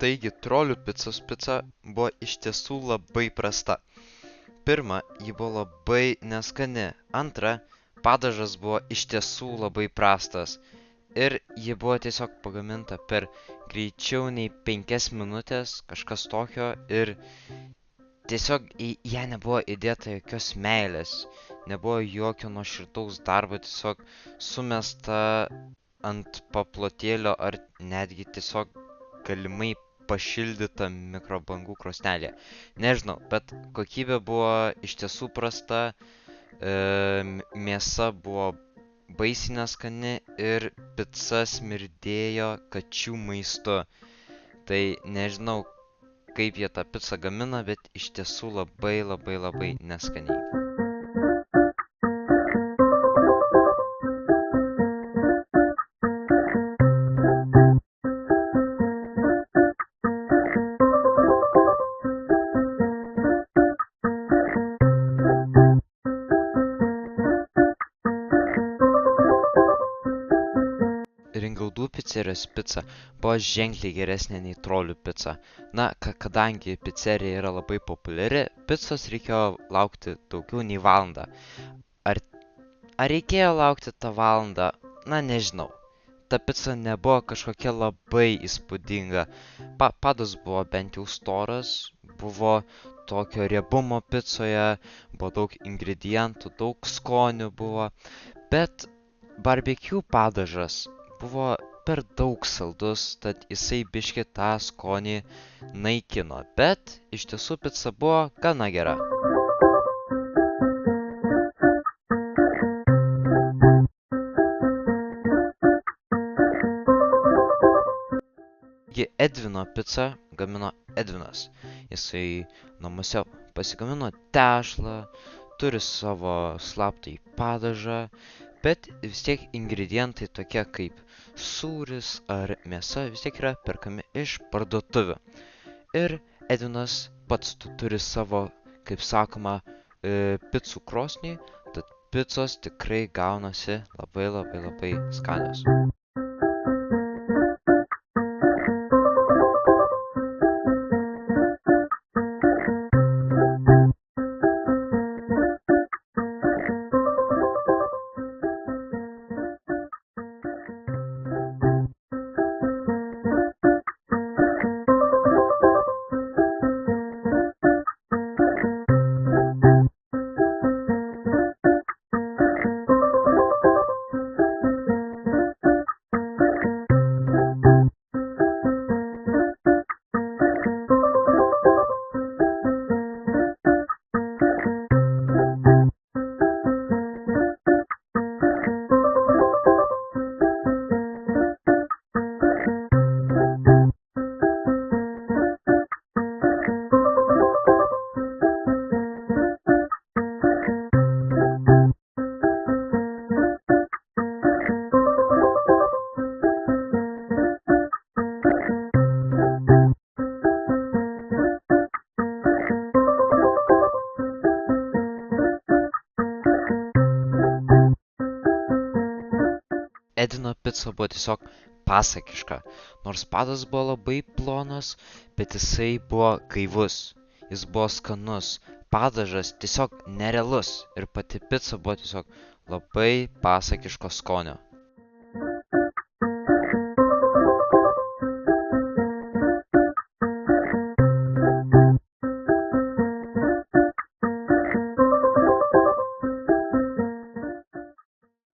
Taigi, trolių picos pica buvo iš tiesų labai prasta. Pirma, ji buvo labai neskani. Antra, padažas buvo iš tiesų labai prastas. Ir ji buvo tiesiog pagaminta per greičiau nei 5 minutės, kažkas tokio. Ir tiesiog į ją nebuvo įdėta jokios meilės. Nebuvo jokio nuoširdaus darbo, tiesiog sumesta ant paplotėlio ar netgi tiesiog galimai pašildyta mikrobangų krosnelėje. Nežinau, bet kokybė buvo iš tiesų prasta, mėsa buvo baisiai neskani ir pica smirdėjo kačių maistu. Tai nežinau, kaip jie tą picą gamina, bet iš tiesų labai neskaniai. Ringaudų picerijos pica buvo ženkliai geresnė nei trolių pica. Na, kadangi picerija yra labai populiari, picos reikėjo laukti daugiau nei valandą. Ar reikėjo laukti tą valandą? Na, nežinau. Ta pica nebuvo kažkokia labai įspūdinga. Padas buvo bent jau storas, buvo tokio riebumo picoje, buvo daug ingredientų, daug skonių buvo, bet barbecue padažas buvo per daug saldus, tad jisai biškį tą skonį naikino, bet iš tiesų pica buvo gana gera. Edvino picą gamino Edvinas. Jisai namuose pasigamino tešlą, turi savo slaptąjį padažą, bet vis tiek ingredientai tokie kaip sūris ar mėsa vis tiek yra perkami iš parduotuvių. Ir Edvinas pats turi savo, kaip sakoma, picų krosnį, tad picos tikrai gaunasi labai skanios. Edvino pica buvo tiesiog pasakiška, nors padas buvo labai plonas, bet jisai buvo gaivus, jis buvo skanus, padažas tiesiog nerealus ir pati pica buvo tiesiog labai pasakiško skonio.